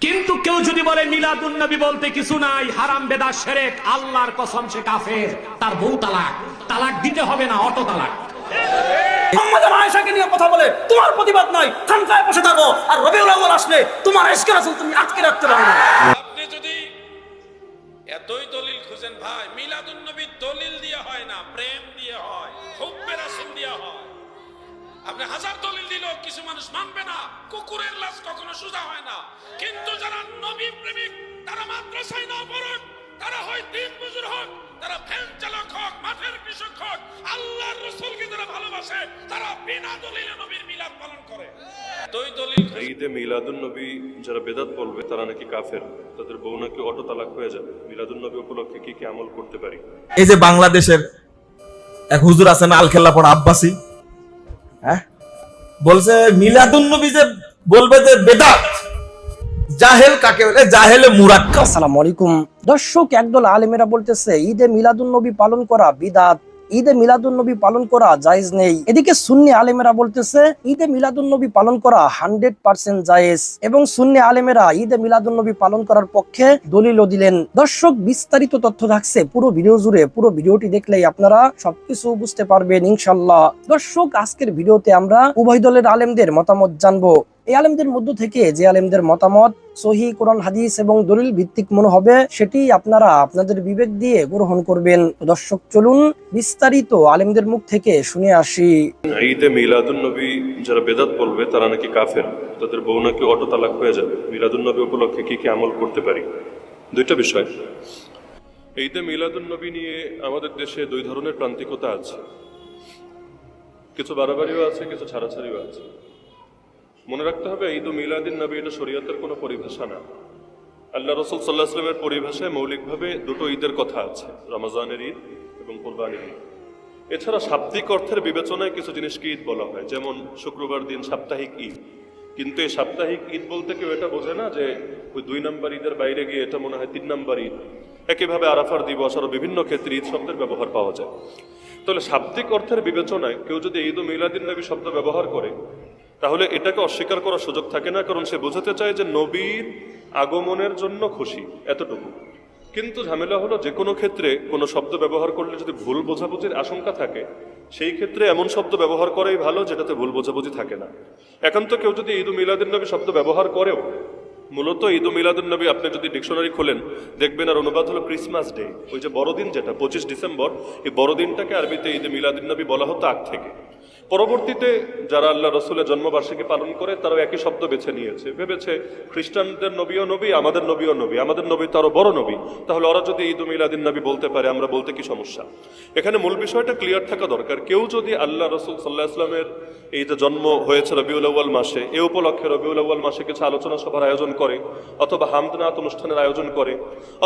কিন্তু কেউ যদি বলে মিলাদুন নবী বলতে কিছু নাই, হারাম বেদাত শিরক, আল্লাহর কসম সে কাফের, তার বউ তালাক, তালাক দিতে হবে না, অটো তালাক। মুহাম্মদ আয়েশাকে নিয়ে কথা বলে তোমার প্রতিবাদ নাই, খানকায় বসে থাকো, আর রবিউল আউয়াল আসলে তোমার ইশকে রাসূল তুমি আটকে রাখতে পারবে না। আপনি যদি এতই দলিল খুঁজেন ভাই, মিলাদুন নবী দলিল দিয়ে হয় না, প্রেম দিয়ে হয়, হুব্বে রাসূল দিয়ে হয়। আপনি হাজার দলিল দিলেও কিছু মানুষ মানবে না। কুকুরের লাশ কখনো সোজা হয় না। কিন্তু যারা নবী প্রেমিক, তারা মাদ্রাসায় না পড়ুক, তারা হয় দিন মজুর হোক, তারা ভ্যান চালক হোক, মাঠের কৃষক হোক, আল্লাহর রাসূলকে যারা ভালোবাসে, তারা বিনা দলিলে নবীর মিলাদ পালন করে। এতই দলিল ঈদে মিলাদুন নবী যারা বেদাত বলবে তারা নাকি কাফের, তাদের বউ নাকি অটো তালাক হয়ে যাবে। মিলাদুন নবী উপলক্ষে কি কি আমল করতে পারি? এই যে বাংলাদেশের এক হুজুর আছেন আলখেল্লা পড়া আব্বাসী, হ্যাঁ, বলছে মিলাদুন নবী যে বলবে যে বেদাত, জাহেল কাকে বলে? জাহেলে মুরাক্কাব। আসসালামু আলাইকুম দর্শক, একদল আলেমেরা বলতেছে ঈদে মিলাদুন নবী পালন করা বিদআত, ঈদে মিলাদুন নবী পালন করা জায়েজ নেই। এদিকে সুন্নি আলেমেরা বলতেছে ঈদে মিলাদুন নবী পালন করা 100% জায়েজ, এবং সুন্নি আলেমেরা ঈদে মিলাদুন নবী পালন করার পক্ষে দলিলও দিলেন। দর্শক, বিস্তারিত তথ্য থাকছে পুরো ভিডিও জুড়ে, পুরো ভিডিওটি দেখলেই আপনারা সবকিছু বুঝতে পারবেন ইনশাআল্লাহ। দর্শক, আজকের ভিডিওতে আমরা উভয় দলের আলেমদের মতামত জানবো। এই আলেমদের মধ্য থেকে যে আলেমদের মতামত সহিহ কোরআন হাদিস এবং দলিল ভিত্তিক মনে হবে, সেটি আপনারা আপনাদের বিবেক দিয়ে গ্রহণ করবেন। দর্শক, চলুন বিস্তারিত আলেমদের মুখ থেকে শুনে আসি। ঈদে মিলাদুন নবী যারা বেদাত বলবে তারা নাকি কাফের, তাদের বউ নাকি অটো তালাক হয়ে যাবে। মিলাদুন নবী উপলক্ষে কি কি আমল করতে পারি? দুইটা বিষয়। ঈদে মিলাদুন নবী নিয়ে আমাদের দেশে দুই ধরনের প্রান্তিকতা আছে, কিছু বাড়াবাড়িও আছে, কিছু ছাড়াছাড়িও আছে। মনে রাখতে হবে ঈদ মিলাদুন নবী এটা শরীয়তের কোনো পরিভাষা না। আল্লাহ রাসূল সাল্লাল্লাহু আলাইহি ওয়াসাল্লামের পরিভাষায় মৌলিকভাবে দুটো ঈদের কথা আছে, রমজানের ঈদ এবং কুরবানির ঈদ। এছাড়া শাব্দিক অর্থের বিবেচনায় কিছু জিনিসকে ঈদ বলা হয়, যেমন শুক্রবার দিন সাপ্তাহিক ঈদ। কিন্তু এই সাপ্তাহিক ঈদ বলতে কেউ এটা বোঝে না যে ওই 2 নম্বর ঈদের বাইরে গিয়ে এটা মনে হয় 3 নম্বর ঈদ। একইভাবে আরাফার দিবস আরো বিভিন্ন ক্ষেত্রে ঈদ শব্দের ব্যবহার পাওয়া যায়। তাহলে শাব্দিক অর্থের বিবেচনায় কেউ যদি ঈদ মিলাদুন নবী শব্দ ব্যবহার করে, তাহলে এটাকে অস্বীকার করার সুযোগ থাকে না, কারণ সে বোঝাতে চায় যে নবীর আগমনের জন্য খুশি, এতটুকু। কিন্তু ঝামেলা হলো যে কোনো ক্ষেত্রে কোনো শব্দ ব্যবহার করলে যদি ভুল বোঝাবুঝির আশঙ্কা থাকে, সেই ক্ষেত্রে এমন শব্দ ব্যবহার করাই ভালো যেটাতে ভুল বোঝাবুঝি থাকে না। একান্ত কেউ যদি ঈদ মিলাদুন নবী শব্দ ব্যবহার করেও, মূলত ঈদ মিলাদুন নবী আপনি যদি ডিকশনারি খোলেন দেখবেন আর অনুবাদ হলো ক্রিসমাস ডে। ওই যে বড়দিন, যেটা 25 ডিসেম্বর, এই বড়দিনটাকে আরবিতে ঈদ মিলাদুন নবী বলা হতো আগ থেকে। পরবর্তীতে যারা আল্লাহ রসুলের জন্মবার্ষিকী পালন করে তারাও একই শব্দ বেছে নিয়েছে, ভেবেছে খ্রিস্টানদের নবীও নবী, আমাদের নবীও নবী, আমাদের নবী তো আরো বড় নবী, তাহলে ওরা যদি ঈদ মিলাদুন নবী বলতে পারে আমরা বলতে কি সমস্যা? এখানে মূল বিষয়টা ক্লিয়ার থাকা দরকার। কেউ যদি আল্লাহ রসুল সাল্লাল্লাহু আলাইহি ওয়াসাল্লামের এই যে জন্ম হয়েছে রবিউল আউয়াল মাসে, এ উপলক্ষে রবিউল আউয়াল মাসে কিছু আলোচনা সভার আয়োজন করে, অথবা হামদনাত অনুষ্ঠানের আয়োজন করে,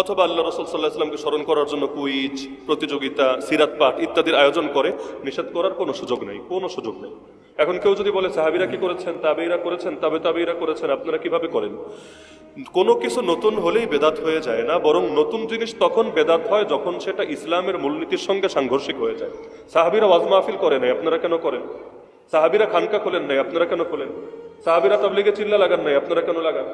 অথবা আল্লাহ রসুল সাল্লাল্লাহু আলাইহি ওয়াসাল্লামকে স্মরণ করার জন্য কুইজ প্রতিযোগিতা, সিরাত পাঠ ইত্যাদির আয়োজন করে, নিষেধ করার কোনো সুযোগ নেই, কোনো সুযোগ নেই। এখন কেউ যদি বলে সাহাবীরা কি করেছেন, তাবেঈরা করেছেন, তাবেঈরা করেছেন, আপনারা কিভাবে করেন? কোনো কিছু নতুন হলেই বেদাত হয়ে যায় না, বরং নতুন জিনিস তখন বেদাত হয় যখন সেটা ইসলামের মূলনীতির সঙ্গে সাংঘর্ষিক হয়ে যায়। সাহাবীরা ওয়াজ মাহফিল করে নাই, আপনারা কেন করেন? সাহাবীরা খানকা খোলেন নাই, আপনারা কেন খোলেন? সাহাবীরা তাবলীগে চিল্লা লাগান নাই, আপনারা কেন লাগান?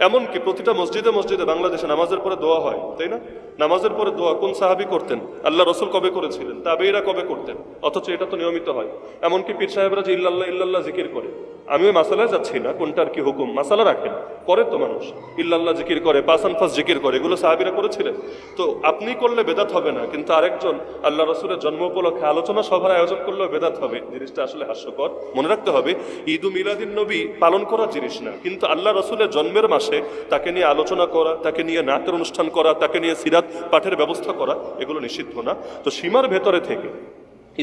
এমনকি প্রতিটা মসজিদে মসজিদে বাংলাদেশে নামাজের পরে দোয়া হয়, তাই না? নামাজের পরে দোয়া কোন সাহাবী করতেন? আল্লাহ রসুল কবে করেছিলেন? তাবেঈরা কবে করতেন? অথচ এটা তো নিয়মিত হয়। এমনকি পীর সাহেবরা যে ইল্লাল্লাহ ইল্লাল্লাহ জিকির করে, আমি ওই মাসালায় যাচ্ছি না কোনটার কি হুকুম, মাসালা রাখেন, করে তো মানুষ ইল্লাল্লাহ জিকির করে, পাসানফাস জিকির করে, এগুলো সাহাবীরা করেছিলেন। তো আপনি করলে বেদাত হবে না, কিন্তু আরেকজন আল্লাহ রসুলের জন্ম উপলক্ষে আলোচনা সভার আয়োজন করলেও বেদাত হবে। জিনিসটা আসলে হাস্যকর। মনে রাখতে হবে ঈদ মিলাদুন নবী পালন করার জিনিস না, কিন্তু আল্লাহ রসুলের জন্মের মাসে তাকে নিয়ে আলোচনা করা, তাকে নিয়ে নাটের অনুষ্ঠান করা, তাকে নিয়ে সিরাত পাঠের ব্যবস্থা করা, এগুলো নিষিদ্ধ না। তো সীমার ভেতরে থেকে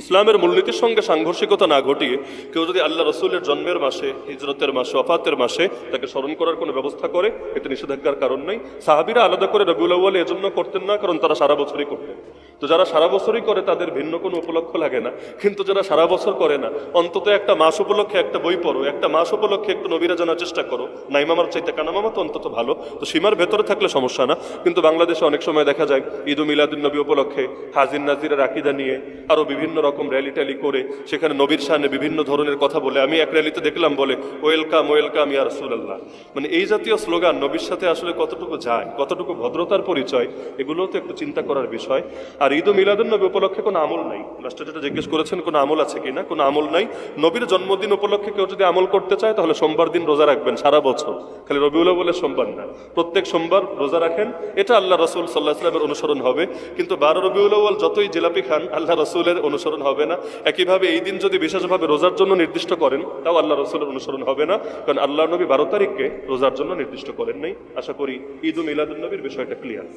ইসলামের মূলনীতির সঙ্গে সাংঘর্ষিকতা না ঘটিয়ে কেউ যদি আল্লাহ রসুলের জন্মের মাসে, হিজরতের মাসে, ওফাতের মাসে তাকে স্মরণ করার কোনো ব্যবস্থা করে, এতে নিষেধাজ্ঞার কারণ নেই। সাহাবীরা আলাদা করে রবিউল আউয়ালে এজন্য করতেন না, কারণ তারা সারা বছরই করতেন। তো যারা সারা বছরই করে তাদের ভিন্ন কোনো উপলক্ষ লাগে না, কিন্তু যারা সারা বছর করে না অন্তত একটা মাস উপলক্ষে একটা বই পড়ো, একটা মাস উপলক্ষে একটু নবীরা জানার চেষ্টা করো। নাইমামার চাইতে কানামামা তো অন্তত ভালো, তো সীমার ভেতরে থাকলে সমস্যা না। কিন্তু বাংলাদেশে অনেক সময় দেখা যায় ঈদ ও মিলাদুন নবী উপলক্ষে হাজির নাজিরের আকিদা নিয়ে আরো বিভিন্ন রকম র্যালি ট্যালি করে সেখানে নবীর শানে বিভিন্ন ধরনের কথা বলে। আমি এক র্যালিতে দেখলাম বলে ওয়েলকাম ওয়েলকাম ইয়া রাসূলুল্লাহ। মানে এই জাতীয় স্লোগান নবীর সাথে আসলে কতটুকু যায়, কতটুকু ভদ্রতার পরিচয়, এগুলোও তো একটু চিন্তা করার বিষয়। আর ঈদ ও মিলাদুন নবী উপলক্ষে কোনো আমল নাই। মাস্টার যেটা জিজ্ঞেস করেছেন কোনো আমল আছে কিনা, কোনো আমল নাই। নবীর জন্মদিন উপলক্ষে কেউ যদি আমল করতে চায় তাহলে সোমবার দিন রোজা রাখবেন সারা বছর, খালি রবিউল আউয়ালে সোমবার না, প্রত্যেক সোমবার রোজা রাখেন, এটা আল্লাহ রাসূল সাল্লাল্লাহু আলাইহি ওয়াসাল্লামের অনুসরণ হবে। কিন্তু 12 রবিউল আউয়াল যতই জিলাপি খান আল্লাহ রাসূলের অনুসরণ হবে না। একইভাবে এই দিন যদি বিশেষভাবে রোজার জন্য নির্দিষ্ট করেন তাও আল্লাহ রাসূলের অনুসরণ হবে না, কারণ আল্লাহ নবী 12 তারিখকে রোজার জন্য নির্দিষ্ট করেন নাই। আশা করি ঈদ ও মিলাদুন নবীর বিষয়টা ক্লিয়ার।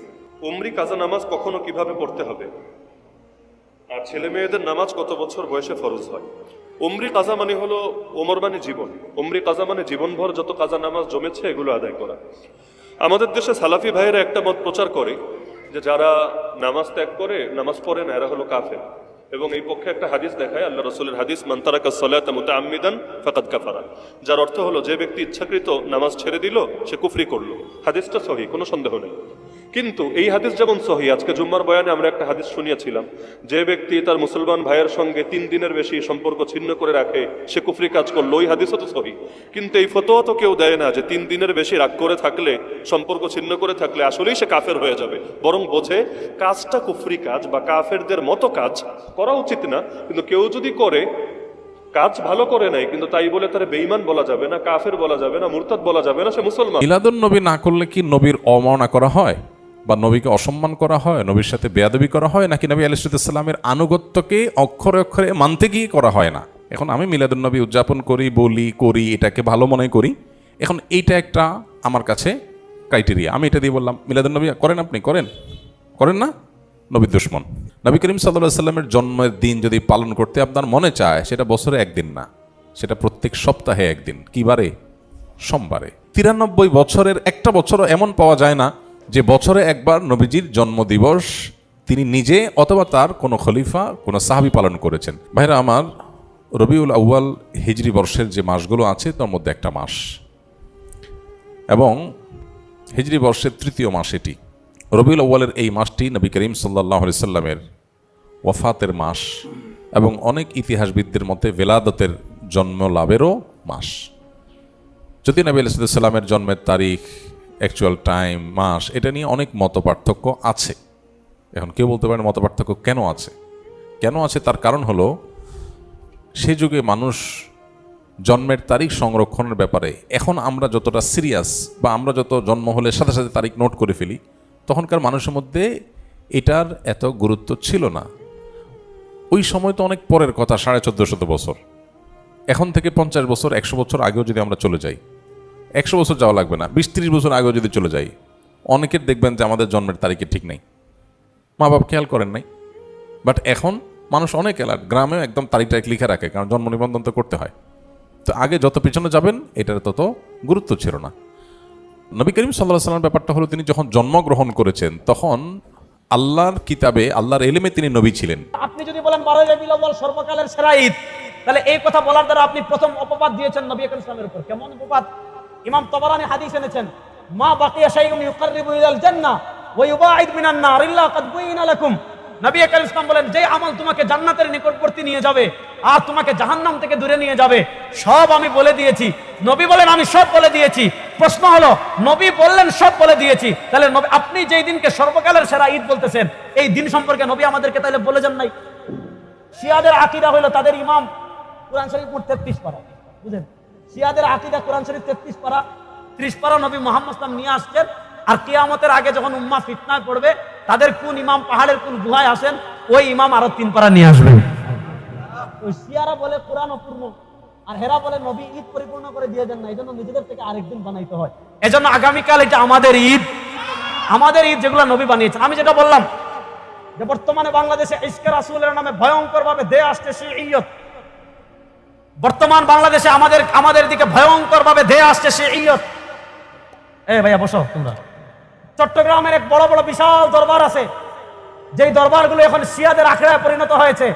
উমরি কাজা নামাজ কখনো কিভাবে পড়তে হবে, আর ছেলে মেয়েদের নামাজ কত বছর বয়সে ফরজ হয়? উমরি কাজা মানে হলো ওমর মানে জীবন, উমরি কাজা মানে জীবনভর যত কাজা নামাজ জমেছে এগুলো আদায় করা। আমাদের দেশে সালাফি ভাইয়েরা একটা মত প্রচার করে যে যারা নামাজ ত্যাগ করে, নামাজ পড়ে না, এরা হলো কাফের। এবং এই পক্ষে একটা হাদিস দেখায়, আল্লাহ রাসূলের হাদিস, মান তারাকা সালাতা মুতাআম্মিদান ফাকাদ কাফারা। যার অর্থ হলো যে ব্যক্তি ইচ্ছাকৃত নামাজ ছেড়ে দিল সে কুফরি করলো। হাদিসটা সহিহ, কোনো সন্দেহ নেই। কিন্তু এই হাদিস যেমন সহিহ, আজকে জুম্মার বয়ানে আমরা একটা হাদিস শুনিয়েছিলাম, যে ব্যক্তি তার মুসলমান ভাইয়ের সঙ্গে 3 দিনের বেশি সম্পর্ক ছিন্ন করে রাখে সে কুফরি কাজ করলো, ওই হাদিসও তো সহিহ। কিন্তু এই ফতোয়া তো কেউ দেয় না যে 3 দিনের বেশি রাগ করে থাকলে, সম্পর্ক ছিন্ন করে থাকলে আসলেই সে কাফের হয়ে যাবে। বরং বোঝে কাজটা কুফরি কাজ বা কাফেরদের মতো কাজ করা উচিত না, কিন্তু কেউ যদি করে, কাজ ভালো করে নাই কিন্তু তাই বলে তার বেঈমান বলা যাবে না, কাফের বলা যাবে না, মুরতাদ বলা যাবে না, সে মুসলমান। মিলাদুন নবী না করলে কি নবীর অবমাননা করা হয় বা নবীকে অসম্মান করা হয়, নবীর সাথে বেয়াদবি করা হয়, নাকি নবী আলাইহিস সালামের আনুগত্যকে অক্ষরে অক্ষরে মানতে গিয়ে করা হয় না? এখন আমি মিলাদুন নবী উদযাপন করি, বলি, করি, এটাকে ভালো মনে করি। এখন এইটা একটা আমার কাছে ক্রাইটেরিয়া। আমি এটা দিয়ে বললাম মিলাদুন নবী করেন, আপনি করেন না, নবীর দুশমন। নবী করিম সাল্লাল্লাহু আলাইহি সাল্লামের জন্মের দিন যদি পালন করতে আপনার মনে চায়, সেটা বছরে একদিন না, সেটা প্রত্যেক সপ্তাহে একদিন। কি বারে? সোমবারে। 93 বছরের একটা বছরও এমন পাওয়া যায় না যে বছরে একবার নবীজির জন্মদিবস তিনি নিজে অথবা তার কোনো খলিফা, কোনো সাহাবী পালন করেছেন। ভাইরা আমার, রবিউল আউয়াল হিজরি বর্ষের যে মাসগুলো আছে তার মধ্যে একটা মাস, এবং হিজরি বর্ষের 3য় মাস এটি। রবিউল আউয়ালের এই মাসটি নবী করিম সাল্লাল্লাহু আলাইহি সাল্লামের ওয়াফাতের মাস এবং অনেক ইতিহাসবিদদের মতে ভেলাদতের জন্ম লাভেরও মাস। যদি নবী আলাইহিস সালামের জন্মের তারিখ, অ্যাকচুয়াল টাইম, মাস, এটা নিয়ে অনেক মতপার্থক্য আছে। এখন কেউ বলতে পারেন মতপার্থক্য কেন আছে? কেন আছে তার কারণ হলো, সে যুগে মানুষ জন্মের তারিখ সংরক্ষণের ব্যাপারে এখন আমরা যতটা সিরিয়াস, বা আমরা যত জন্ম হলে সাথে সাথে তারিখ নোট করে ফেলি, তখনকার মানুষের মধ্যে এটার এত গুরুত্ব ছিল না। ওই সময় তো অনেক পরের কথা, 1450 বছর। এখন থেকে 50 বছর, 100 বছর আগেও যদি আমরা চলে যাই, 100 বছর যাওয়া লাগবে না, 20-30 বছর আগেও যদি চলে যাই, অনেকের দেখবেন যে আমাদের জন্মের তারিখে ঠিক নেই, মা বাপ খেয়াল করেন নাই। বাট এখন মানুষ অনেক এলাকা, গ্রামেও একদম তারিখ লিখে রাখে, কারণ জন্ম নিবন্ধন তো করতে হয়। তো আগে যত পিছনে যাবেন এটার তত গুরুত্ব ছিল না। নবী করিম সাল্লাল্লাহু আলাইহি ওয়াসাল্লামের ব্যাপারটা হলো, তিনি যখন জন্মগ্রহণ করেছেন তখন আল্লাহর কিতাবে, আল্লাহর এলেমে তিনি নবী ছিলেন। আপনি যদি বলেন 12 রবিউল আউয়াল সর্বকালের সেরা ঈদ, তাহলে এই কথা বলার দ্বারা আপনি প্রথম অপবাদ দিয়েছেন নবী করিম সাল্লাল্লাহু আলাইহি ওয়াসাল্লামের উপর। কেমন অপবাদ? ইমাম তাবারানী হাদিস এনেছেন, মা বাকিয়া শাইউন ইউকাররিবু ইলাল জান্নাহ ওয়া ইউবাঈদ মিনান নার ইল্লা কাদ বুইনা লাকুম। নবী করিম সাল্লাল্লাহু আলাইহি ওয়াসাল্লাম বলেন, যে আমল তোমাকে জান্নাতের নিকটবর্তী নিয়ে যাবে আর তোমাকে জাহান্নাম থেকে দূরে নিয়ে যাবে, সব আমি বলে দিয়েছি। নবী বলেন, আমি সব বলে দিয়েছি। প্রশ্ন হলো, নবী বললেন সব বলে দিয়েছি, তাহলে আপনি যেই দিনকে সর্বকালের সেরা ঈদ বলতেছেন, এই দিন সম্পর্কে নবী আমাদেরকে তাহলে বলে যান নাই? শিয়াদের আকীদা হলো তাদের ইমাম কুরআন শরীফ মোট 33 পারা, বুঝেন? শিয়াদের আকীদা কুরআন শরীফ 33 পারা, 30 পারা নবী মুহাম্মদ সাল্লাল্লাহু আলাইহি ওয়াসাল্লাম নিয়ে আসছেন। আর কিয়ামতের আগে যখন উম্মাহ ফিতনায় পড়বে, তাদের কোন ইমাম পাহাড়ের কোন গুহায় আসেন, ওই ইমাম আরো 3 পারা নিয়ে আসবেন। ওই শিয়ারা বলে কোরআন অপূর্ণ, আর হেরা বলে নবী ঈদ পরিপূর্ণ করে দিয়ে দেন না, এই জন্য নিজেদের থেকে আরেকদিন বানাইতে হয়। এজন্য আগামীকাল এটা আমাদের ঈদ, আমাদের ঈদ যেগুলো নবী বানিয়েছেন। আমি যেটা বললাম যে বর্তমানে বাংলাদেশে ইশকে রাসূলের নামে ভয়ঙ্কর ভাবে দেয়া আসছে শিইয়ত। বর্তমান বাংলাদেশে আমাদের দিকে ভয়ঙ্কর ভাবে দেয়া আসছে শিইয়ত। ভাইয়া বসো তোমরা। চট্টগ্রামের এক বড় বড় বিশাল দরবার আছে, যেই দরবারগুলো এখন শিয়াদের আখড়ায় পরিণত হয়েছে,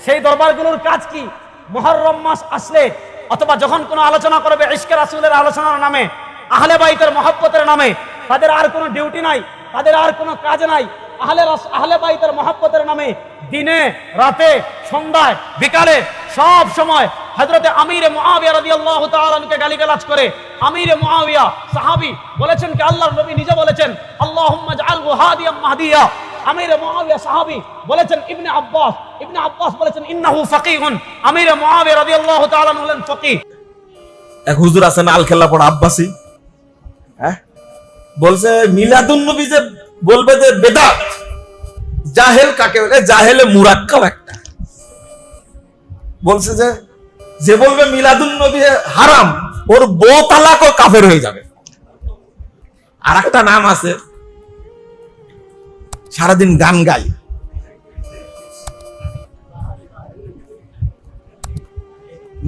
সেই দরবারগুলোর কাজ কি? মুহররম মাস আসলে অথবা যখন কোনো আলোচনা করবে ইশকে রাসূলের আলোচনার নামে, আহলে বাইতের মহব্বতের নামে, তাদের আর কোনো ডিউটি নাই, তাদের আর কোনো কাজ নাই। আহলে বাইতের মহব্বতের নামে দিনে রাতে সন্ধ্যায় বিকালে সব সময় হযরতে আমিরে মুআবিয়া রাদিয়াল্লাহু তাআলা আনহুকে গালিগালাজ করে। আমিরে মুআবিয়া সাহাবী বলেছেন কি, আল্লাহর নবী নিজে বলেছেন আল্লাহুম্মা জাআলহু হাদিয়াম মাহদিয়া। আমিরে মুআবিয়া সাহাবী বলেছেন, ইবনে আব্বাস বলেছেন ইন্নাহু ফাকিহুন। আমিরে মুআবিয়া রাদিয়াল্লাহু তাআলা হলেন ফকিহ। এক হুজুর আছেন আলখেল্লা পড়া আব্বাসী, হ্যাঁ, বলছে মিলাদুন নবী যে বলবে যে বেদাত, জাহেল কাকে বলে? জাহেলে মুরাক্কাব একটা। বলছে যে বলবে মিলাদুন নবী হারাম, ওর বউ তালাক ও কাফের হয়ে যাবে। আর একটা নাম আছে, সারাদিন গান গাই,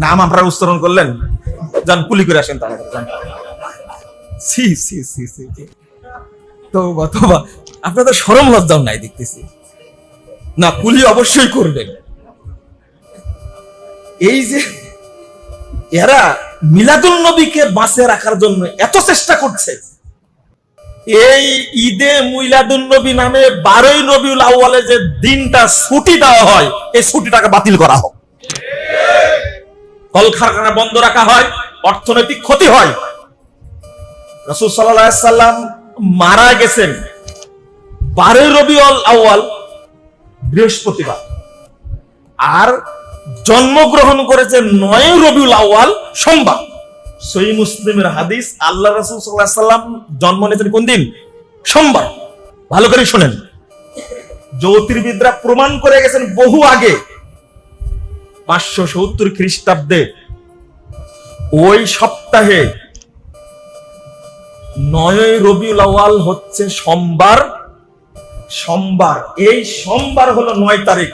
নাম আপনারা উচ্চারণ করলেন, যান কুলি করে আসেন তাহলে। সি সি সি সি তোবা তোবা, আপনাদের শরম লজ্জাও নাই দেখতেছি না, কুলি অবশ্যই করবেন। এই যে এরা মিলাদুন নবীকে বাঁচে রাখার জন্য এত চেষ্টা করছে, এই ঈদে মিলাদুন নবী নামে 12ই রবিউল আউয়ালে যে দিনটা ছুটি দেওয়া হয়, এই ছুটিটাকে বাতিল করা হোক। কলকারখানা বন্ধ রাখা হয়, অর্থনৈতিক ক্ষতি হয়। রাসূল সাল্লাল্লাহু আলাইহি সাল্লাম মারা গেছেন 12ই রবিউল আউয়াল বৃহস্পতিবার, আর জন্মগ্রহণ করেছে 9ই রবিউল আউয়াল সোমবার। সহিহ মুসলিমের হাদিস, আল্লাহ রাসূল সাল্লাল্লাহু আলাইহি সাল্লাম জন্ম নিয়েছেন কোন দিন? সোমবার। ভালো করে শুনেন, জ্যোতির্বিদরা প্রমাণ করে গেছেন বহু আগে, 570 খ্রিস্টাব্দে ওই সপ্তাহে 9ই রবিউল আউয়াল হচ্ছে সোমবার। এই সোমবার হলো 9 তারিখ,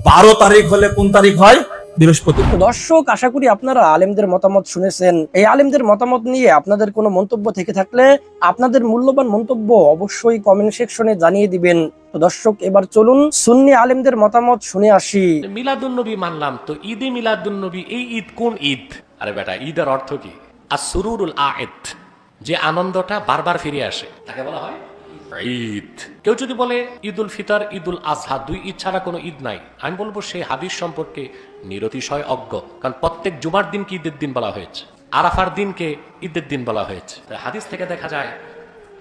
12 তারিখ হলে কোন তারিখ হয়? বৃহস্পতিবার। তো দর্শক, আশা করি আপনারা আলেমদের মতামত শুনেছেন। এই আলেমদের মতামত নিয়ে আপনাদের কোনো মন্তব্য থেকে থাকলে আপনাদের মূল্যবান মন্তব্য অবশ্যই কমেন্ট সেকশনে জানিয়ে দিবেন। তো দর্শক, এবার চলুন সুন্নি আলেমদের মতামত শুনে আসি। মিলাদুন্নবী মানলাম, তো ঈদে মিলাদুন্নবী, এই ঈদ কোন ঈদ? আরে বেটা, ঈদের অর্থ কি? আসরুরুল আয়েদ, যে আনন্দটা বারবার ফিরে আসে, তাকে বলা হয় ঈদ। কেউ যদি বলে ঈদুল ফিতর, ঈদুল আজহা, 2 ঈদ ছাড়া কোনো ঈদ নাই, আমি বলবো সেই হাদিস সম্পর্কে নিরতিশয় অজ্ঞ। কারণ প্রত্যেক জুমার দিনকে ঈদের দিন বলা হয়েছে, আরাফার দিনকে ঈদের দিন বলা হয়েছে। হাদিস থেকে দেখা যায়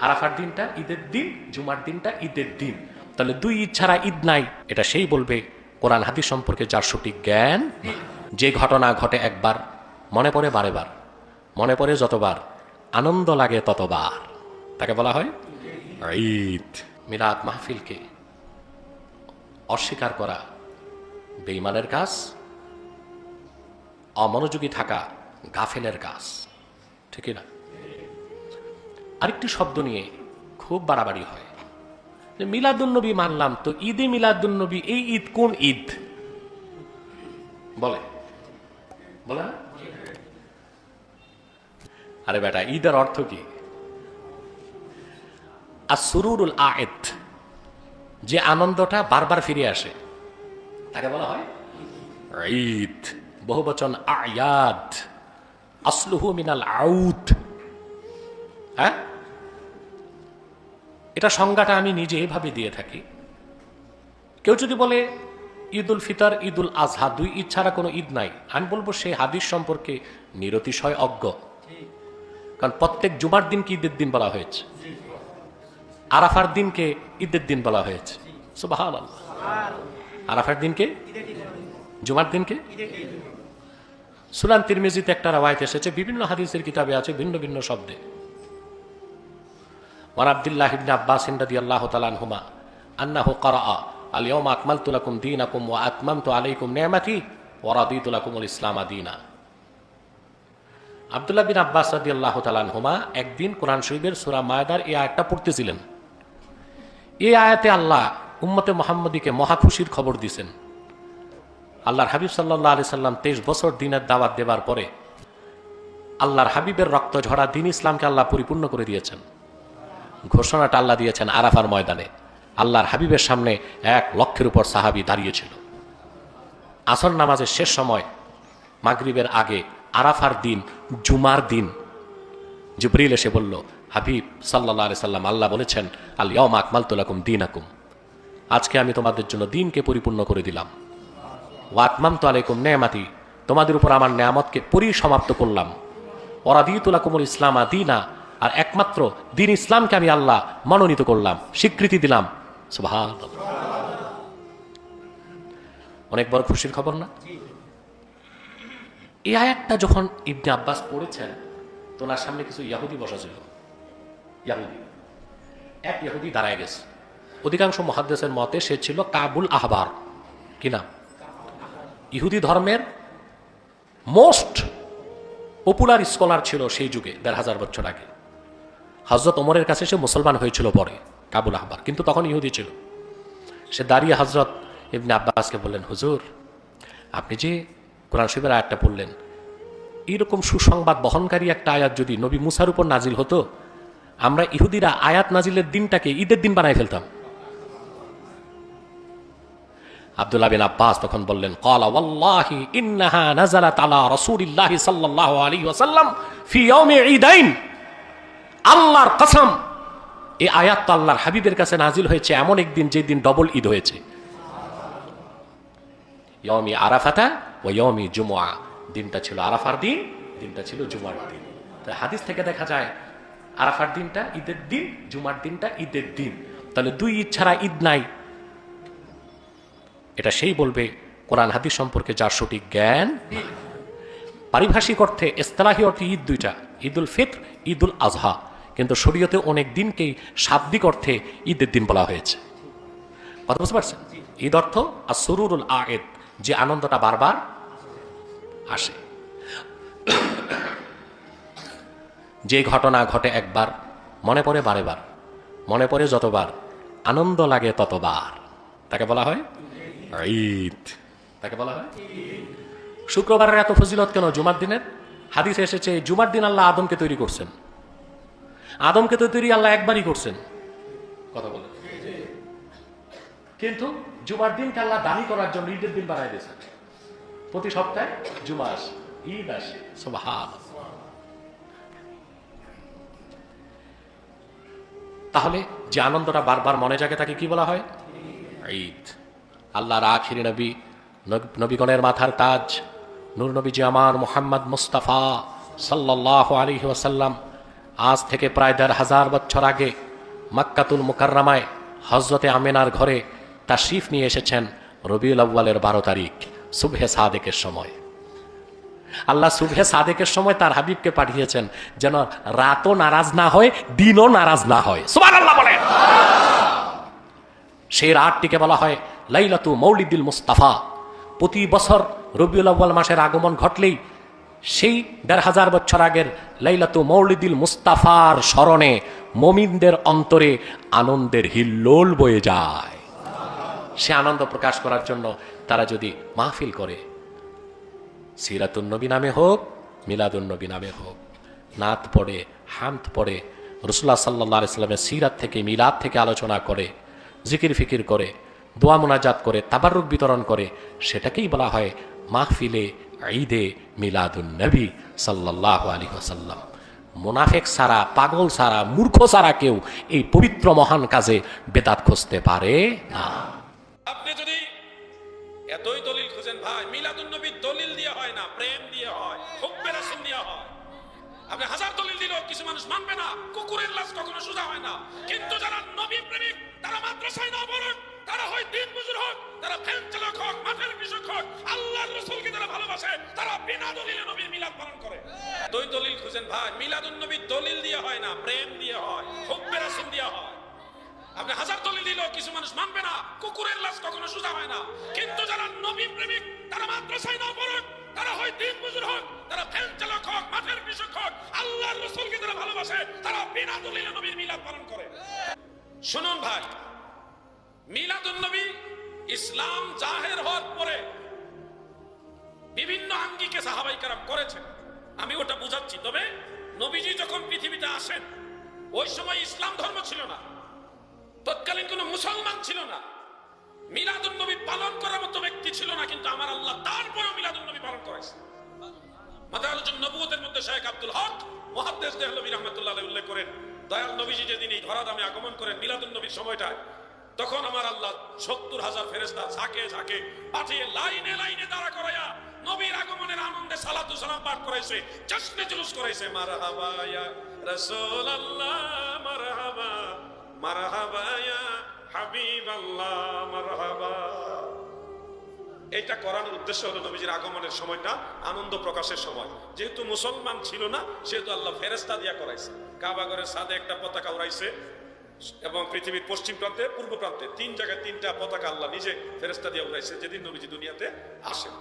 আরাফার দিনটা ঈদের দিন, জুমার দিনটা ঈদের দিন। তাহলে 2 ঈদ ছাড়া ঈদ নাই, এটা সেই বলবে কোরআন হাদিস সম্পর্কে যার সঠিক জ্ঞান। যে ঘটনা ঘটে একবার, মনে পড়ে বারেবার, মনে পড়ে যতবার, আনন্দ লাগে ততবার, তাকে বলা হয় ঈদ। মিলাদ মাহফিলকে অস্বীকার করা বেঈমানের কাজ, অমনোযোগী থাকা গাফেলের কাজ, ঠিক না? আরেকটি শব্দ নিয়ে খুব বাড়াবাড়ি হয়, যে মিলাদুন্নবী মানলাম, তো ঈদে মিলাদুন্নবী, এই ঈদ কোন ঈদ? বলে না? আরে বেটা, ঈদের অর্থ কি? আসরুরুল আয়েদ, যে আনন্দটা বারবার ফিরে আসে, তাকে বলা হয় ঈদ। বহুবচন আয়াদ, আসলুহু মিনাল আউদ। হ্যাঁ, এটা সংজ্ঞাটা আমি নিজে এভাবে দিয়ে থাকি। কেউ যদি বলে ঈদুল ফিতর, ঈদুল আজহা, 2 ঈদ ছাড়া কোনো ঈদ নাই, আমি বলবো সেই হাদিস সম্পর্কে নিরতিশয় অজ্ঞ। কারণ প্রত্যেক জুমার দিনকে ঈদের দিন বলা হয়েছে, আরাফার দিনকে ঈদের দিন বলা হয়েছে। সুবহানাল্লাহ। আরাফার দিনকে, জুমার দিনকে। সুনান তিরমিজিতে একটা রাওয়ায়াত এসেছে, বিভিন্ন হাদিসের কিতাবে আছে ভিন্ন ভিন্ন শব্দে। ওয়ান আব্দুল্লাহ ইবনে আব্বাস রাদিয়াল্লাহু তাআলা আনহুমা আন্নাহু ক্বারাআ আল ইয়াওমা আকমালতু লাকুম দীনাকুম ওয়া আতমামতু আলাইকুম নি'মাতি ওয়া রাদিতু লাকুমুল ইসলাম দীনা। আব্দুল্লাহ বিন আব্বাস রাদিয়াল্লাহু তাআলা আনহুমা একদিন কোরআন শরীফের সূরা মায়দার এই আয়াতটা পড়তেছিলেন। এই আয়াতে আল্লাহ উম্মতে মুহাম্মদীকে মহা খুশির খবর দিয়েছেন। আল্লাহর হাবিব সাল্লাল্লাহু আলাইহি সাল্লাম 23 বছর দিনের দাওয়াত দেবার পরে আল্লাহর হাবিবের রক্ত ঝরা দ্বীন ইসলামকে আল্লাহ পরিপূর্ণ করে দিয়েছেন। ঘোষণাটা আল্লাহ দিয়েছেন আরাফার ময়দানে। আল্লাহর হাবিবের সামনে 1,00,000-এর উপর সাহাবী দাঁড়িয়েছিল। আসর নামাজের শেষ সময়, মাগরিবের আগে, আরাফার দিন, জুমার দিন, জিবরিল এসে বলল, হাবিব সাল্লাল্লাহু আলাইহি সাল্লাম, আল্লাহ বলেছেন, আল ইয়াউমা আকমালতু লাকুম দীনাকুম, আজকে আমি তোমাদের জন্য দিনকে পরিপূর্ণ করে দিলাম। ওয়া আতমামতু আলাইকুম নি'মাতি, তোমাদের উপর আমার নিয়ামতকে পরিসমাপ্ত করলাম। ওয়া রাদিতু লাকুমুল ইসলামা দীনা, আর একমাত্র দিন ইসলামকে আমি আল্লাহ মনোনীত করলাম, স্বীকৃতি দিলাম। সুবহানাল্লাহ, অনেক বড় খুশির খবর না? এই আয়াতটা যখন ইবনে আব্বাস পড়েছেন, তো ওনার সামনে কিছু ইহুদি বসা ছিল। এক ইহুদি দাঁড়ায় গেছে। অধিকাংশ মুহাদ্দিসের মতে সে ছিল কাবুল আহবার। কি নাম? ইহুদি ধর্মের মোস্ট পপুলার স্কলার ছিল সেই যুগে, 1,500 বছর আগে। হযরত ওমরের কাছে সে মুসলমান হয়েছিল পরে, কাবুল আহবার, কিন্তু তখন ইহুদি ছিল। সে দাঁড়িয়ে হযরত ইবনে আব্বাসকে বললেন, হুজুর, আপনি যে কোরআন শরীফের আয়াতটা পড়লেন, এইরকম সুসংবাদ বহনকারী একটা আয়াত যদি নবী মুসার উপর নাজিল হতো, আমরা ইহুদিরা আয়াত নাজিলের দিনটাকে ঈদের দিন বানাই ফেলতাম। আব্দুল্লাহ বিন আব্বাস তখন বললেন, ক্বালা ওয়াল্লাহি ইন্নাহা নাযালাত আলা রাসূলিল্লাহি সাল্লাল্লাহু আলাইহি ওয়াসাল্লাম ফি ইয়াউমি ঈদাইন, আল্লাহর কসম, এই আয়াত তো আল্লাহর হাবিবের কাছে নাজিল হয়েছে এমন একদিন যে দিন ডবল ঈদ হয়েছে। ইয়াউমি আরাফাতা ওয়া ইয়াউমি জুমআ, দিনটা ছিল আরাফার দিন, দিনটা ছিল জুমার দিন। তাই হাদিস থেকে দেখা যায় আরাফার দিনটা ঈদের দিন, জুমার দিনটা ঈদের দিন। তাহলে দুই ঈদ ছাড়া ঈদ নাই। এটা সেই বলবে কোরআন হাদিস সম্পর্কে যার সঠিক জ্ঞান। পারিভাষিক অর্থে, ইসতিলাহি অর্থে ঈদ দুইটা, ঈদুল ফিত্র, ঈদুল আজহা, কিন্তু শরীয়তে অনেক দিনকেই শাব্দিক অর্থে ঈদের দিন বলা হয়েছে। কথা বুঝতে পারছেন? ঈদ অর্থ আসরুরুল আয়েদ, যে আনন্দটা বারবার আসে। যে ঘটনা ঘটে একবার, মনে পড়ে বারেবার, মনে পড়ে যতবার, আনন্দ লাগে ততবার, তাকে বলা হয় ঈদ। তাকে বলা হয়। শুক্রবারের এত ফজিলত কেন জুমার দিনের? হাদিসে এসেছে জুমার দিন আল্লাহ আদমকে তৈরি করছেন। আদমকে তো তৈরি আল্লাহ একবারই করছেন। কথা বলে, কিন্তু জুমার দিনকে আল্লাহ দামি করার জন্য ঈদের দিন বানাই দিয়েছেন। প্রতি সপ্তাহে জুমা আসে, ঈদ আসে। সুবহানাল্লাহ। তাহলে যে আনন্দটা বারবার মনে জাগে তাকে কি বলা হয়? ঈদ। আল্লাহর আখিরি নবী, নবীগণের মাথার তাজ, নূর নবীজি আমার মুহাম্মদ মুস্তাফা সাল্লাল্লাহু আলাইহি ওয়াসাল্লাম আজ থেকে প্রায় 1,500 বছর আগে মক্কাতুল মুকাররমায় হযরতে আমিনার ঘরে তাশরিফ নিয়ে এসেছেন রবিউল আউয়ালের 12 তারিখ সুবহে সাদেকের সময়। আল্লাহ সুবহে সাদেকের সময় তার হাবিবকে পাঠিয়েছেন যেন রাতও নারাজ না হয়, দিনও নারাজ না হয়। সুবহানাল্লাহ বলেন। সেই রাতটিকে বলা হয় লাইলাতু মৌলিদুল মুস্তাফা। প্রতি বছর রবিউল আউয়াল মাসের আগমন ঘটলেই সেই 1,500 বছর আগের লাইলাতু মৌলিদুল মুস্তাফার স্মরণে মুমিনদের অন্তরে আনন্দের হিল্লোল বয়ে যায়। সে আনন্দ প্রকাশ করার জন্য তারা যদি মাহফিল করে, সিরাতুন নবী নামে হোক, মিলাদুন নবী নামে হোক, নাত পড়ে, হামদ পড়ে, রাসূলুল্লাহ সাল্লাল্লাহু আলাইহি ওয়াসাল্লামের সিরাত থেকে, মিলাদ থেকে আলোচনা করে, জিকির ফিকির করে, দোয়া মুনাজাত করে, তাবাররুক বিতরণ করে, সেটাকেই বলা হয় মাহফিলে ঈদে মিলাদুন নবী সাল্লাল্লাহু আলাইহি ওয়াসাল্লাম। মুনাফিক সারা, পাগল সারা, মূর্খ সারা কেউ এই পবিত্র মহান কাজে বেদাত খুঁজতে পারে না। আপনি যদি এতই দলিল খুঁজেন ভাই, মিলাদুন নবী দলিল দিয়ে হয় না, প্রেম দিয়ে হয়, হুব্বে রাসূল দিয়ে হয়। আপনি 1000 দলিল দিলেও কিছু মানুষ মানবে না। কুকুরের লাশ কখনো সোজা হয় না। কিন্তু যারা নবী প্রেমিক, তারা মাদ্রাসায় না পড়ুক, তারা হয় দিন মজুর হোক, তারা ফ্যান চালক হোক, মাঠের কৃষক হোক, আল্লাহর রাসূলকে তারা ভালোবাসে, তারা বিনা দলিলে নবীর মিলাদ পালন করে। এতই দলিল খুঁজেন ভাই, মিলাদুন নবী দলিল দিয়ে হয় না, প্রেম দিয়ে হয়, হুব্বে রাসূল দিয়ে হয়। আপনি 1000 দলিল দিলেও কিছু মানুষ মানবে না। কুকুরের লাশ কখনো সোজা হয় না। কিন্তু যারা নবী প্রেমিক, তারা মাদ্রাসায় না পড়ুক, তারা হয় দিন মজুর হোক, তারা ফ্যান চালক হোক, মাঠের কৃষক হোক, আল্লাহর রাসূলকে তারা ভালোবাসে, তারা বিনা দলিলে নবীর মিলাদ পালন করে। শুনুন ভাই, মিলাদুন নবী ইসলাম জাহের হওয়ার পরে বিভিন্ন আঙ্গিকে সাহাবায়ে কেরাম করেছেন। আমি ওটা বুঝাচ্ছি। তবে নবীজি যখন পৃথিবীতে আসেন, ওই সময় ইসলাম ধর্ম ছিল না। তৎকালীন কোনো মুসলমান ছিল না, মিলাদুন নবী পালন করার মতো ব্যক্তি ছিল না, কিন্তু আমার আল্লাহ তারপরেও মিলাদুন নবী পালন করেছে। মাদারুন নবুয়তের মধ্যে শেখ আব্দুল হক মুহাদ্দিস দেহলভী রাহমাতুল্লাহ আলাইহি উল্লেখ করেন, দয়াল নবীজি যেদিন এই ধরাধামে আগমন করেন মিলাদুন নবীর সময়টায়, তখন আমার আল্লাহ 70,000 ফেরেশতা ঝাঁকে ঝাঁকে পাঠিয়ে লাইনে লাইনে দাঁড়া করাইয়া নবীর আগমনের আনন্দে সালাতু সালাম পাঠ করাইছে, জশ্নে জুলুস করাইছে। মারহাবা ইয়া রাসূলুল্লাহ, মারহাবা মারহাবা ইয়া হাবিবাল্লাহ, মারহাবা। এটা করানোর উদ্দেশ্য হলো নবীজির আগমনের সময়টা আনন্দ প্রকাশের সময়। যেহেতু মুসলমান ছিল না, সেহেতু আল্লাহ ফেরেশতা দিয়া করাইছে। কাবা ঘরের ছাদে একটা পতাকা উড়াইছে এবং পৃথিবীর পশ্চিম প্রান্তে, পূর্ব প্রান্তে 3 জায়গায় 3টা পতাকা আল্লাহ নিজে ফেরেশতা দিয়া উড়াইছে যেদিন নবীজি দুনিয়াতে আসেন।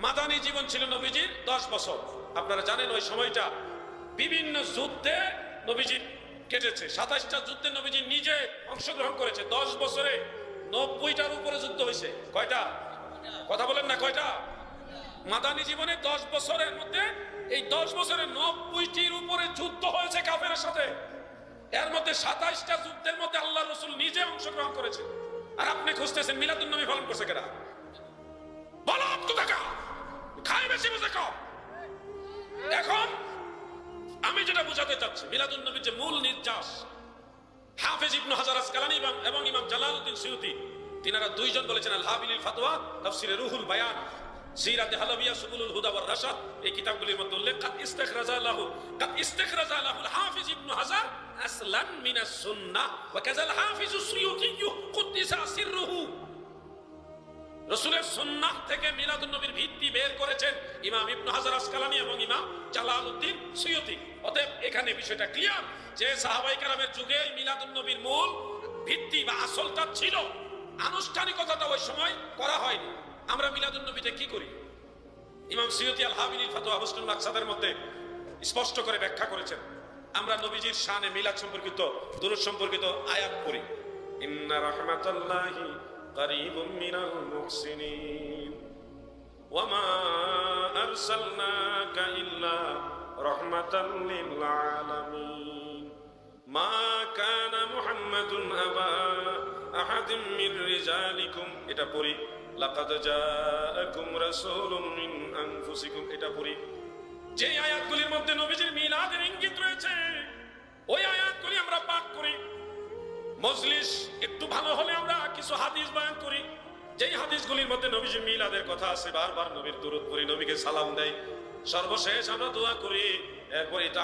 মাদানী জীবন ছিল নবীজির 10 বছর। আপনারা জানেন ওই সময়টা বিভিন্ন যুদ্ধে নবীজি কেটেছে। 27টা যুদ্ধে নবীজি নিজে অংশগ্রহণ করেছে। 10 বছরে 90টার উপরে যুদ্ধ হয়েছে। কয়টা? কথা বলেন না, কয়টা? মাদানী জীবনে 10 বছরের মধ্যে এই 10 বছরে 90টির উপরে যুদ্ধ হয়েছে কাফেরের সাথে। এর মধ্যে 27টা যুদ্ধের মধ্যে আল্লাহ রাসূল নিজে অংশগ্রহণ করেছে। আর আপনি খুঁজতেছেন মিলাদুন নবী পালন করছে কেনা? বলো কোথাকা খাই বেশি বুঝে কম। এখন আমি যেটা বুঝাতে চাচ্ছি, মিলাদুন নবীর যে মূল নির্যাস, হাফেজ ইবনে হাজার আসকালানী এবং ইমাম জালালউদ্দিন সুয়ুতী, তিনারা দুইজন বলেছেন আল হাবিলিল ফাতওয়া, তাফসিরে রুহুল বায়ান, সিরাতে হালাবিয়া, সুবুলুল হুদা ওয়ার রাশাদ, এই কিতাবগুলির মধ্যে উল্লেখ কাদ ইস্তিখরাজা লাহু আল হাফিজ ইবনে হাজার আসলান মিনাস সুন্নাহ ওয়া কাযাল হাফিজ সুয়ুতী কুদ্দিসা সিররুহু। রাসূলের সুন্নাহ থেকে মিলাদুন নবীর ভিত্তি বের করেছেন ইমাম ইবনে হাজার আসকালানী এবং ইমাম জালালউদ্দিন সুয়ুতী। অতএব এখানে বিষয়টা ক্লিয়ার যে সাহাবায়ে কেরামের যুগে মিলাদুন নবীর মূল ভিত্তি বা আসলটা ছিল, আনুষ্ঠানিকতাটা ওই সময় করা হয়নি। আমরা মিলাদুন নবীতে কি করি? ইমাম সুয়ুতী আল হাবিলিল ফাতওয়া হুসনুল মাকসাদের মধ্যে স্পষ্ট করে ব্যাখ্যা করেছেন। আমরা নবীজির শানে মিলাদ সম্পর্কিত, দুরূদ সম্পর্কিত আয়াত পড়ি। ইন্না রাহমাতাল্লাহি কারীবুম মিনাল মুহসিনিন ওয়া মা আরসালনাকা ইল্লা রাহমাতাল লিল আলামিন মা কানা মুহাম্মাদুন আবা আহাদিম মির রিজালিকুম, এটা পড়ি। লাকাদ জাআকুম রাসূলুম মিন আনফুসিকুম, এটা পড়ি। যে আয়াতগুলির মধ্যে নবীজির মিলাদের ইঙ্গিত রয়েছে, ওই আয়াতগুলি আমরা পাঠ করি। মজলিস একটু ভালো হলে আমরা কিছু হাদিস বয়ান করি, যেই হাদিসগুলির মধ্যে নবীজির মিলাদের কথা আছে। বারবার নবীর দুরূদ পড়ি, নবীকে সালাম দেই, সর্বশেষ আমরা দোয়া করি, এরপর এটা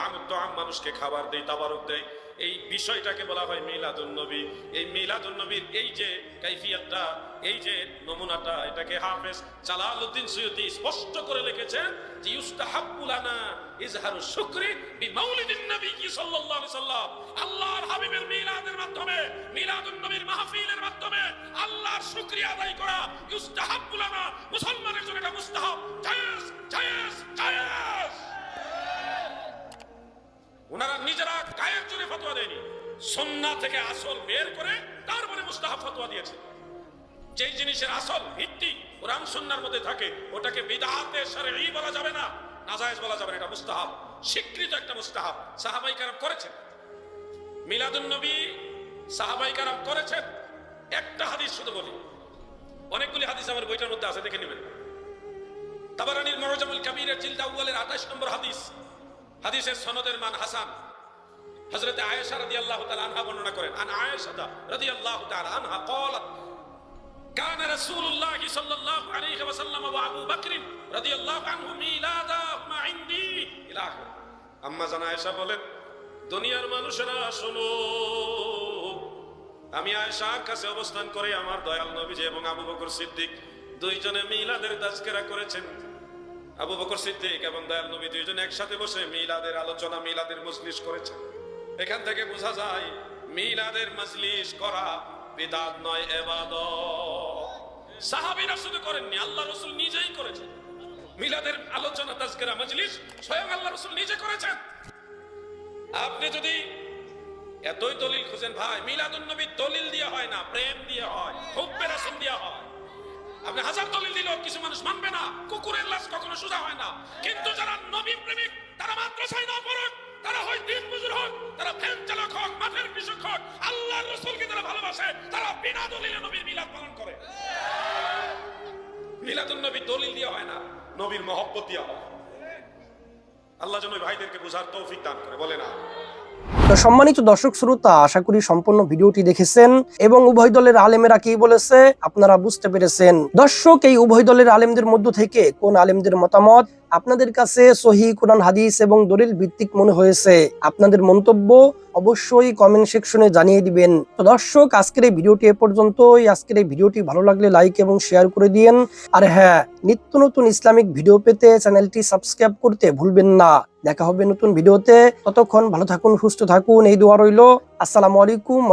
মানুষকে খাবার দেই, তাবারক দেয়। এই বিষয়টাকে বলা হয় মিলাদুন নবী। এই মিলাদুন নবীর এই যে কাইফিয়াতটা, এই যে নমুনাটা, এটাকে হাফেজ জালালউদ্দিন সুয়ুতী স্পষ্ট করে লিখেছেন যে ইউস্তাহাব্বু লানা ইজহারুশ শুকরি বিমাউলিদিন নবী সাল্লাল্লাহু আলাইহি সাল্লাম। আল্লাহর হাবিবের মিলাদের মাধ্যমে, মিলাদুন নবীর মাহফিলের মাধ্যমে আল্লাহর শুকরিয়া আদায় করা ইউস্তাহাব্বু লানা, মুসলমানের জন্য এটা মুস্তাহাব, জায়েজ জায়েজ জায়েজ। ওনারা নিজেরা গায়ের জোরে ফতোয়া দেয়নি, সুন্নাহ থেকে আসল বের করে তারপরে মুস্তাহাব ফতোয়া দিয়েছে। যেই জিনিসের আসল ভিত্তি কোরআন সুন্নাহর মধ্যে থাকে, ওটাকে বিদআতে শরঈ বলা যাবে না, নাজায়েজ বলা যাবে না। এটা মুস্তাহাব, স্বীকৃত একটা মুস্তাহাব। সাহাবায়ে কেরাম করেছেন মিলাদুন নবী, সাহাবায়ে কেরাম করেছেন। একটা হাদিস শুধু বলি, অনেকগুলি হাদিস আমার বইটার মধ্যে আছে, দেখে নেবেন। তাবারানীর মুআজামুল কাবীরের জিলদ আউয়ালের 28 নম্বর হাদিস, হাদিসের সনদের মান হাসান। হযরত আয়েশা রাদিয়াল্লাহু তাআলা আনহা বর্ণনা করেন, আন আয়েশা রাদিয়াল্লাহু তাআলা আনহা قالت كان رسول الله صلى الله عليه وسلم وابو بكر رضي الله عنه ميلادهما عندي الى اخر। আম্মা জান আয়েশা বলেন, দুনিয়ার মানুষেরা শোনো, আমি আয়েশার কাছে অবস্থান করে আমার দয়াল নবীজি এবং আবু বকর সিদ্দিক দুইজনে মিলাদের তাজকিরা করেছেন। আবু বকর সিদ্দিক এবং দয়াল নবী দুইজন একসাথে বসে মিলাদের আলোচনা, মিলাদের মজলিস করেছেন। এখান থেকে বোঝা যায় মিলাদের মজলিস করা বিদআত নয়, ইবাদত। সাহাবীরা শুধু করেননি, আল্লাহ রাসূল নিজেই করেছেন। মিলাদের আলোচনা, তাজকিরা, মজলিস স্বয়ং আল্লাহ রাসূল নিজে করেছেন। আপনি যদি এতই দলিল খুঁজেন, ভাই মিলাদুন নবী দলিল দিয়ে হয় না, প্রেম দিয়ে হয়, হুব্বে রাসূল দিয়ে হয়। আপনি হাজার দলিল দিলেও কিছু মানুষ মানবে না। কুকুরের লাশ কখনো সোজা হয় না। কিন্তু যারা নবী প্রেমিক, তারা মাদ্রাসায় না পড়ুক, তারা হয় দিন মজুর হোক, তারা ভ্যান চালক হোক, মাঠের কৃষক হোক, আল্লাহর রাসূল আছে তারা বিনা দলিলে নবীর মিলাদ পালন করে। মিলাদুন নবী দলিল দিয়ে হয় না, নবীর মহব্বত দিয়ে হয়। আল্লাহ যেন ওই ভাইদেরকে বোঝার তৌফিক দান করে, বলে না। তো সম্মানিত দর্শক শ্রোতা, আশা করি সম্পূর্ণ ভিডিওটি দেখেছেন এবং উভয় দলের আলেমেরা কি বলেছে আপনারা বুঝতে পেরেছেন। দর্শক, এই উভয় দলের আলেমদের মধ্য থেকে কোন আলেমদের মতামত আপনাদের কাছে সহিহ কুরআন হাদিস এবং দলিল ভিত্তিক মনে হয়েছে, আপনাদের মন্তব্য অবশ্যই কমেন্ট সেকশনে জানিয়ে দিবেন। তো দর্শক, আজকের এই ভিডিওটি এ পর্যন্তই। আজকের এই ভিডিওটি ভালো লাগলে লাইক এবং শেয়ার করে দিয়েন। আর হ্যাঁ, নিত্য নতুন ইসলামিক ভিডিও পেতে চ্যানেলটি সাবস্ক্রাইব করতে ভুলবেন না। দেখা হবে নতুন ভিডিওতে, ততক্ষণ ভালো থাকুন, সুস্থ থাকুন, এই দোয়া রইল। আসসালামু আলাইকুম।